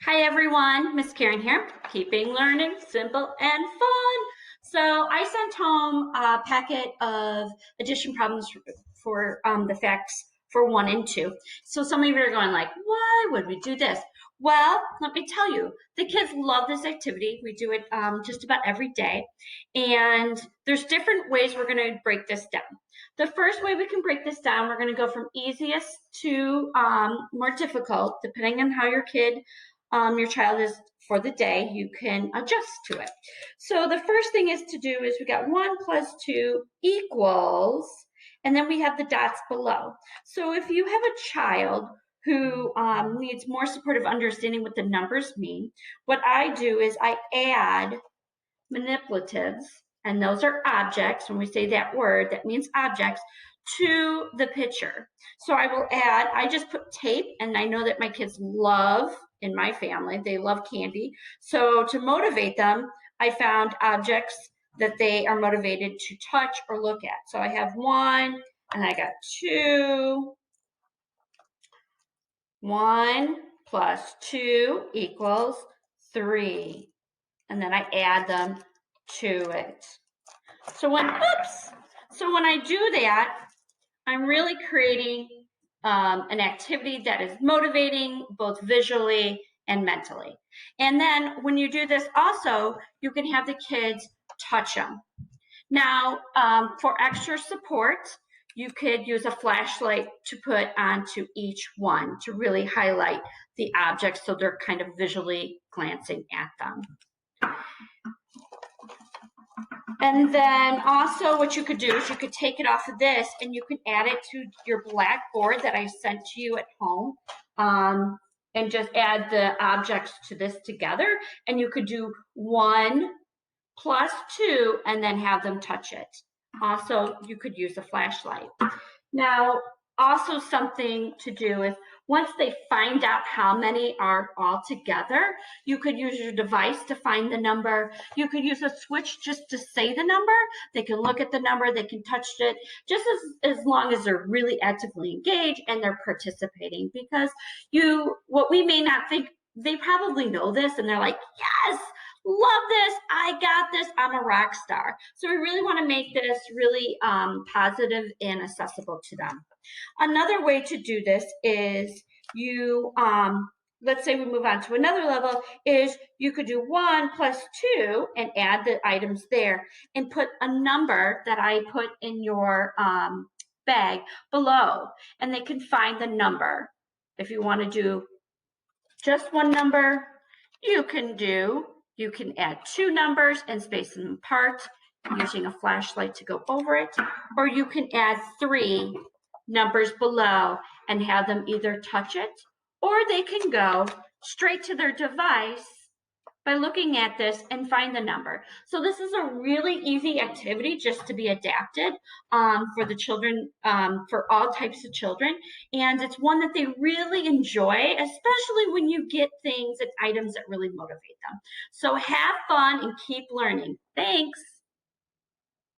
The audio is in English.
Hi everyone, Miss Karen here, keeping learning simple and fun. So I sent home a packet of addition problems for the facts for 1 and 2. So some of you are going like, why would we do this? Well, let me tell you, the kids love this activity. We do it just about every day. And there's different ways we're going to break this down. The first way we can break this down, we're going to go from easiest to more difficult, depending on how your child is for the day, you can adjust to it. So the first thing is to do is we got 1 plus 2 equals, and then we have the dots below. So if you have a child who needs more supportive understanding what the numbers mean, what I do is I add manipulatives, and those are objects. When we say that word, that means objects, to the picture. So I just put tape, and I know that my kids love, in my family, they love candy. So to motivate them, I found objects that they are motivated to touch or look at. So I have 1, and I got 2. 1 plus 2 equals 3. And then I add them to it. So when I do that, I'm really creating an activity that is motivating both visually and mentally. And then when you do this also, you can have the kids touch them. Now, for extra support, you could use a flashlight to put onto each one to really highlight the objects so they're kind of visually glancing at them. And then also what you could do is you could take it off of this and you can add it to your blackboard that I sent to you at home, and just add the objects to this together. And you could do 1 plus 2 and then have them touch it. Also, you could use a flashlight. Now, also something to do is once they find out how many are all together, you could use your device to find the number. You could use a switch just to say the number. They can look at the number, they can touch it, just as long as they're really actively engaged and they're participating. Because what we may not think, they probably know this and they're like, yes, love this, I got this, I'm a rock star. So we really want to make this really positive and accessible to them. Another way to do this is let's say we move on to another level, is you could do 1 plus 2 and add the items there and put a number that I put in your bag below, and they can find the number. If you want to do just 1 number, you can add 2 numbers and space them apart using a flashlight to go over it, or you can add 3 numbers below and have them either touch it, or they can go straight to their device by looking at this and find the number. So this is a really easy activity just to be adapted for the children, for all types of children. And it's one that they really enjoy, especially when you get things and items that really motivate them. So have fun and keep learning. Thanks.